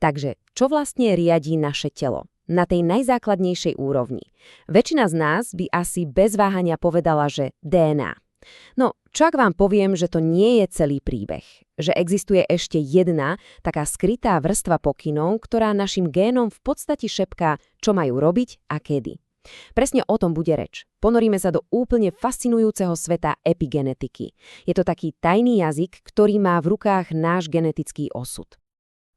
Takže, čo vlastne riadí naše telo? Na tej najzákladnejšej úrovni. Väčšina z nás by asi bez váhania povedala, že DNA. No, čo ak vám poviem, že to nie je celý príbeh? Že existuje ešte jedna, taká skrytá vrstva pokynov, ktorá našim génom v podstate šepká, čo majú robiť a kedy. Presne o tom bude reč. Ponoríme sa do úplne fascinujúceho sveta epigenetiky. Je to taký tajný jazyk, ktorý má v rukách náš genetický osud.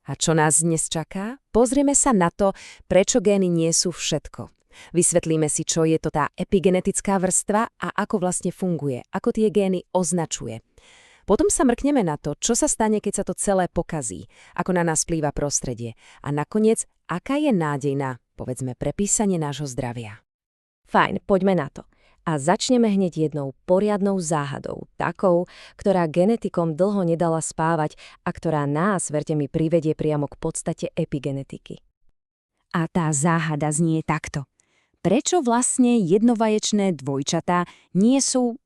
A čo nás dnes čaká? Pozrieme sa na to, prečo gény nie sú všetko. Vysvetlíme si, čo je to tá epigenetická vrstva a ako vlastne funguje, ako tie gény označuje. Potom sa mrkneme na to, čo sa stane, keď sa to celé pokazí, ako na nás vplýva prostredie a nakoniec, aká je nádej na, povedzme, prepísanie nášho zdravia. Fajn, poďme na to. A začneme hneď jednou poriadnou záhadou, takou, ktorá genetikom dlho nedala spávať a ktorá nás, verte mi, privedie priamo k podstate epigenetiky. A tá záhada znie takto. Prečo vlastne jednovaječné dvojčatá nie sú,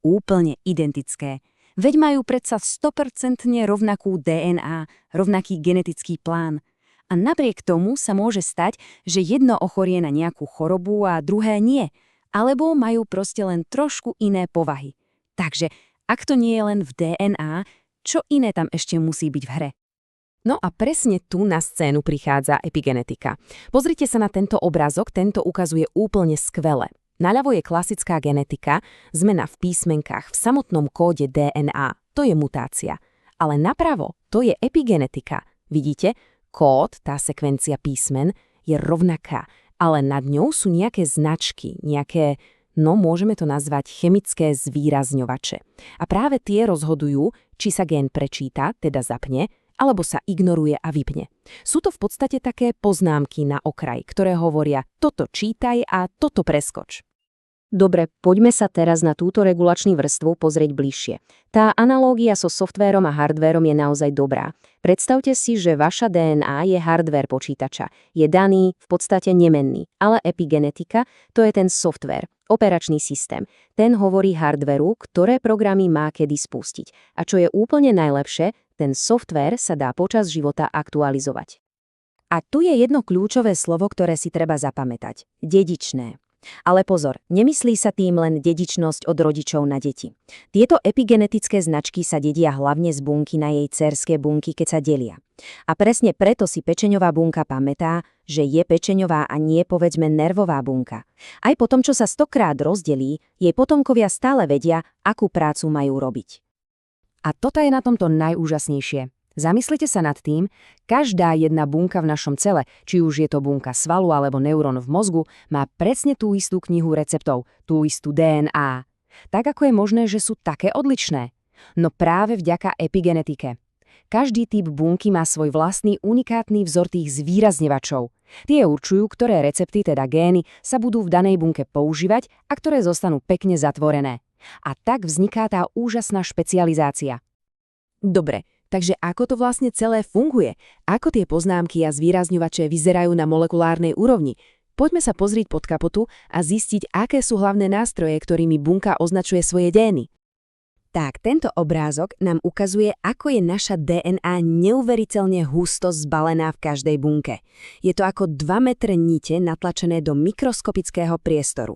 úplne identické? Veď majú predsa 100% rovnakú DNA, rovnaký genetický plán. A napriek tomu sa môže stať, že jedno ochorie na nejakú chorobu a druhé nie. Alebo majú proste len trošku iné povahy. Takže, ak to nie je len v DNA, čo iné tam ešte musí byť v hre? No a presne tu na scénu prichádza epigenetika. Pozrite sa na tento obrázok, tento ukazuje úplne skvele. Naľavo je klasická genetika, zmena v písmenkách, v samotnom kóde DNA. To je mutácia. Ale napravo, to je epigenetika. Vidíte? Kód, tá sekvencia písmen, je rovnaká, ale nad ňou sú nejaké značky, nejaké, môžeme to nazvať chemické zvýrazňovače. A práve tie rozhodujú, či sa gén prečíta, teda zapne, alebo sa ignoruje a vypne. Sú to v podstate také poznámky na okraj, ktoré hovoria toto čítaj a toto preskoč. Dobre, poďme sa teraz na túto regulačnú vrstvu pozrieť bližšie. Tá analógia so softvérom a hardvérom je naozaj dobrá. Predstavte si, že vaša DNA je hardvér počítača. Je daný, v podstate nemenný, ale epigenetika to je ten softvér, operačný systém. Ten hovorí hardvéru, ktoré programy má kedy spustiť. A čo je úplne najlepšie, ten softvér sa dá počas života aktualizovať. A tu je jedno kľúčové slovo, ktoré si treba zapamätať. Dedičné. Ale pozor, nemyslí sa tým len dedičnosť od rodičov na deti. Tieto epigenetické značky sa dedia hlavne z bunky na jej dcérske bunky, keď sa delia. A presne preto si pečeňová bunka pamätá, že je pečeňová a nie povedzme nervová bunka. Aj po tom, čo sa 100-krát rozdelí, jej potomkovia stále vedia, akú prácu majú robiť. A toto je na tomto najúžasnejšie. Zamyslite sa nad tým, každá jedna bunka v našom tele, či už je to bunka svalu alebo neurón v mozgu, má presne tú istú knihu receptov, tú istú DNA. Tak ako je možné, že sú také odlišné? No práve vďaka epigenetike. Každý typ bunky má svoj vlastný unikátny vzor tých zvýrazňovačov. Tie určujú, ktoré recepty, teda gény, sa budú v danej bunke používať a ktoré zostanú pekne zatvorené. A tak vzniká tá úžasná špecializácia. Dobre. Takže ako to vlastne celé funguje? Ako tie poznámky a zvýrazňovače vyzerajú na molekulárnej úrovni? Poďme sa pozrieť pod kapotu a zistiť, aké sú hlavné nástroje, ktorými bunka označuje svoje gény. Tak, tento obrázok nám ukazuje, ako je naša DNA neuveriteľne husto zbalená v každej bunke. Je to ako 2 metre nite natlačené do mikroskopického priestoru.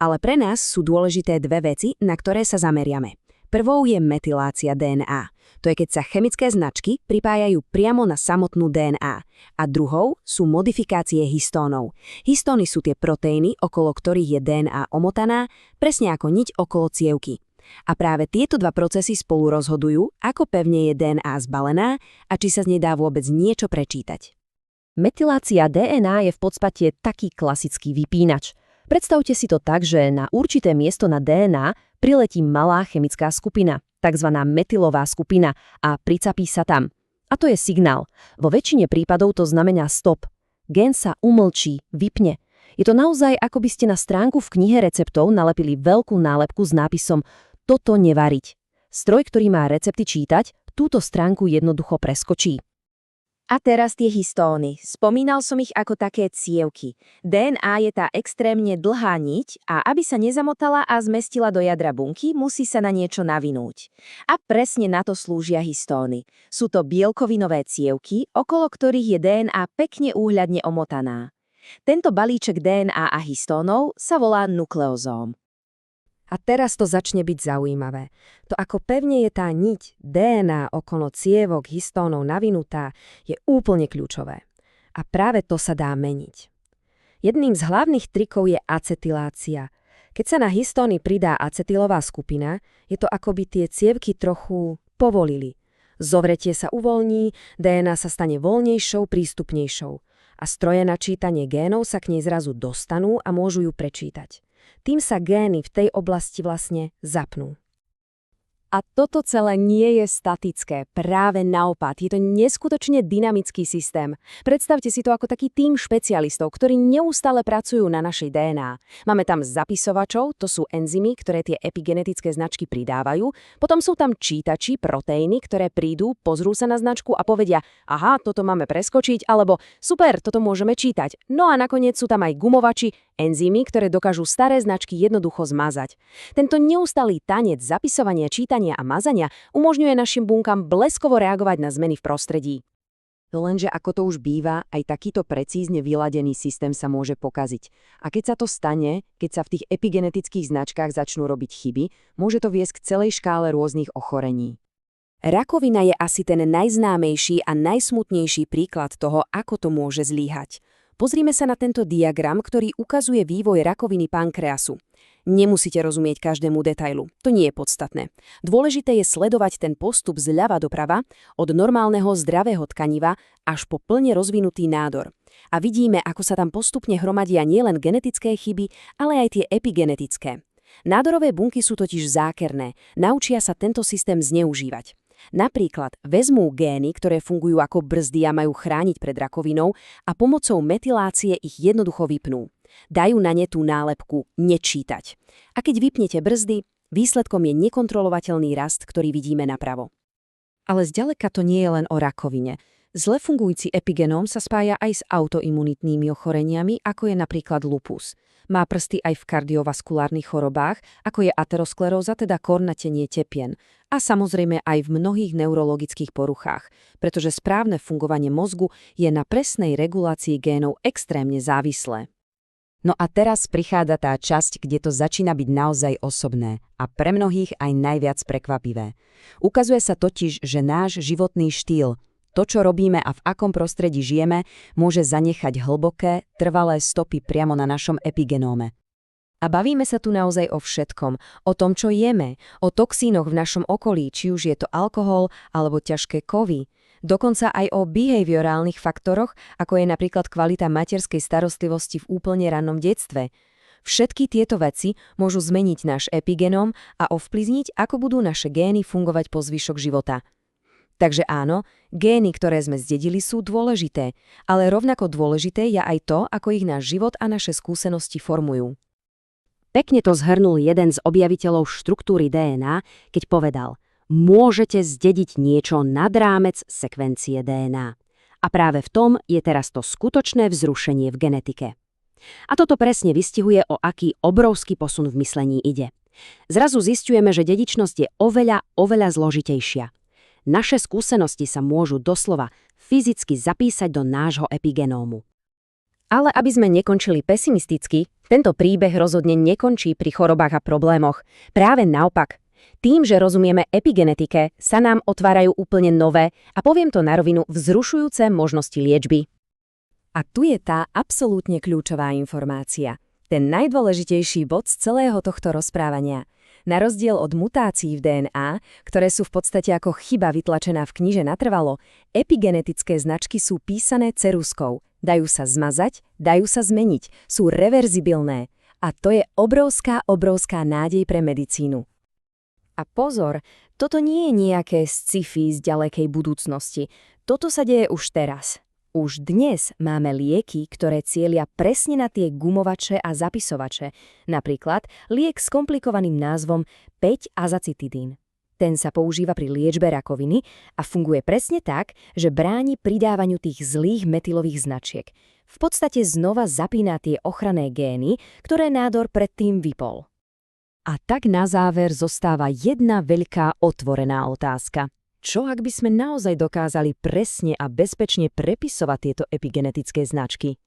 Ale pre nás sú dôležité dve veci, na ktoré sa zameriame. Prvou je metylácia DNA. To je, keď sa chemické značky pripájajú priamo na samotnú DNA. A druhou sú modifikácie histónov. Históny sú tie proteíny, okolo ktorých je DNA omotaná, presne ako niť okolo cievky. A práve tieto dva procesy spolu rozhodujú, ako pevne je DNA zbalená a či sa z nej dá vôbec niečo prečítať. Metylácia DNA je v podstate taký klasický vypínač. Predstavte si to tak, že na určité miesto na DNA priletí malá chemická skupina, takzvaná metylová skupina, a pricapí sa tam. A to je signál. Vo väčšine prípadov to znamená stop. Gén sa umlčí, vypne. Je to naozaj, ako by ste na stránku v knihe receptov nalepili veľkú nálepku s nápisom "Toto nevariť". Stroj, ktorý má recepty čítať, túto stránku jednoducho preskočí. A teraz tie históny. Spomínal som ich ako také cievky. DNA je tá extrémne dlhá niť a aby sa nezamotala a zmestila do jadra bunky, musí sa na niečo navinúť. A presne na to slúžia históny. Sú to bielkovinové cievky, okolo ktorých je DNA pekne úhľadne omotaná. Tento balíček DNA a histónov sa volá nukleozóm. A teraz to začne byť zaujímavé. To, ako pevne je tá niť DNA okolo cievok histónov navinutá, je úplne kľúčové. A práve to sa dá meniť. Jedným z hlavných trikov je acetylácia. Keď sa na históny pridá acetylová skupina, je to ako by tie cievky trochu povolili. Zovretie sa uvoľní, DNA sa stane voľnejšou, prístupnejšou. A stroje na čítanie génov sa k nej zrazu dostanú a môžu ju prečítať. Tým sa gény v tej oblasti vlastne zapnú. A toto celé nie je statické, práve naopak, je to neskutočne dynamický systém. Predstavte si to ako taký tím špecialistov, ktorí neustále pracujú na našej DNA. Máme tam zapisovačov, to sú enzymy, ktoré tie epigenetické značky pridávajú, potom sú tam čítači, proteíny, ktoré prídu, pozrú sa na značku a povedia, aha, toto máme preskočiť, alebo super, toto môžeme čítať. No a nakoniec sú tam aj gumovači, enzymy, ktoré dokážu staré značky jednoducho zmazať. Tento neustalý tanec zapisovania, čítania a mazania umožňuje našim bunkám bleskovo reagovať na zmeny v prostredí. Lenže ako to už býva, aj takýto precízne vyladený systém sa môže pokaziť. A keď sa to stane, keď sa v tých epigenetických značkách začnú robiť chyby, môže to viesť k celej škále rôznych ochorení. Rakovina je asi ten najznámejší a najsmutnejší príklad toho, ako to môže zlyhať. Pozrime sa na tento diagram, ktorý ukazuje vývoj rakoviny pankreasu. Nemusíte rozumieť každému detailu, to nie je podstatné. Dôležité je sledovať ten postup zľava doprava, od normálneho zdravého tkaniva až po plne rozvinutý nádor. A vidíme, ako sa tam postupne hromadia nielen genetické chyby, ale aj tie epigenetické. Nádorové bunky sú totiž zákerné, naučia sa tento systém zneužívať. Napríklad vezmú gény, ktoré fungujú ako brzdy a majú chrániť pred rakovinou a pomocou metylácie ich jednoducho vypnú. Dajú na ne tú nálepku nečítať. A keď vypnete brzdy, výsledkom je nekontrolovateľný rast, ktorý vidíme napravo. Ale zďaleka to nie je len o rakovine. Zle fungujúci epigenóm sa spája aj s autoimunitnými ochoreniami, ako je napríklad lupus. Má prsty aj v kardiovaskulárnych chorobách, ako je ateroskleróza, teda kornatenie tepien. A samozrejme aj v mnohých neurologických poruchách, pretože správne fungovanie mozgu je na presnej regulácii génov extrémne závislé. No a teraz prichádza tá časť, kde to začína byť naozaj osobné a pre mnohých aj najviac prekvapivé. Ukazuje sa totiž, že náš životný štýl, to, čo robíme a v akom prostredí žijeme, môže zanechať hlboké, trvalé stopy priamo na našom epigenóme. A bavíme sa tu naozaj o všetkom, o tom, čo jeme, o toxínoch v našom okolí, či už je to alkohol alebo ťažké kovy. Dokonca aj o behaviorálnych faktoroch, ako je napríklad kvalita materskej starostlivosti v úplne rannom detstve. Všetky tieto veci môžu zmeniť náš epigenóm a ovplyvniť, ako budú naše gény fungovať po zvyšok života. Takže áno, gény, ktoré sme zdedili, sú dôležité, ale rovnako dôležité je aj to, ako ich náš život a naše skúsenosti formujú. Pekne to zhrnul jeden z objaviteľov štruktúry DNA, keď povedal: môžete zdediť niečo nad rámec sekvencie DNA. A práve v tom je teraz to skutočné vzrušenie v genetike. A toto presne vystihuje, o aký obrovský posun v myslení ide. Zrazu zisťujeme, že dedičnosť je oveľa zložitejšia. Naše skúsenosti sa môžu doslova fyzicky zapísať do nášho epigenómu. Ale aby sme nekončili pesimisticky, tento príbeh rozhodne nekončí pri chorobách a problémoch. Práve naopak. Tým, že rozumieme epigenetike, sa nám otvárajú úplne nové a poviem to na rovinu vzrušujúce možnosti liečby. A tu je tá absolútne kľúčová informácia. Ten najdôležitejší bod z celého tohto rozprávania. Na rozdiel od mutácií v DNA, ktoré sú v podstate ako chyba vytlačená v kniže natrvalo, epigenetické značky sú písané ceruzkou. Dajú sa zmazať, dajú sa zmeniť, sú reverzibilné. A to je obrovská nádej pre medicínu. A pozor, toto nie je nejaké sci-fi z ďalekej budúcnosti. Toto sa deje už teraz. Už dnes máme lieky, ktoré cielia presne na tie gumovače a zapisovače. Napríklad liek s komplikovaným názvom 5-azacitidín. Ten sa používa pri liečbe rakoviny a funguje presne tak, že bráni pridávaniu tých zlých metylových značiek. V podstate znova zapína tie ochranné gény, ktoré nádor predtým vypol. A tak na záver zostáva jedna veľká otvorená otázka. Čo ak by sme naozaj dokázali presne a bezpečne prepisovať tieto epigenetické značky?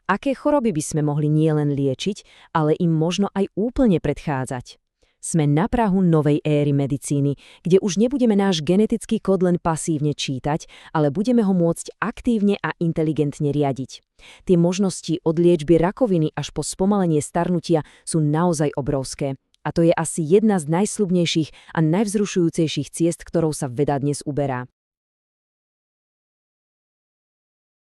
Aké choroby by sme mohli nielen liečiť, ale im možno aj úplne predchádzať? Sme na prahu novej éry medicíny, kde už nebudeme náš genetický kód len pasívne čítať, ale budeme ho môcť aktívne a inteligentne riadiť. Tie možnosti od liečby rakoviny až po spomalenie starnutia sú naozaj obrovské. A to je asi jedna z najsľubnejších a najvzrušujúcejších ciest, ktorou sa veda dnes uberá.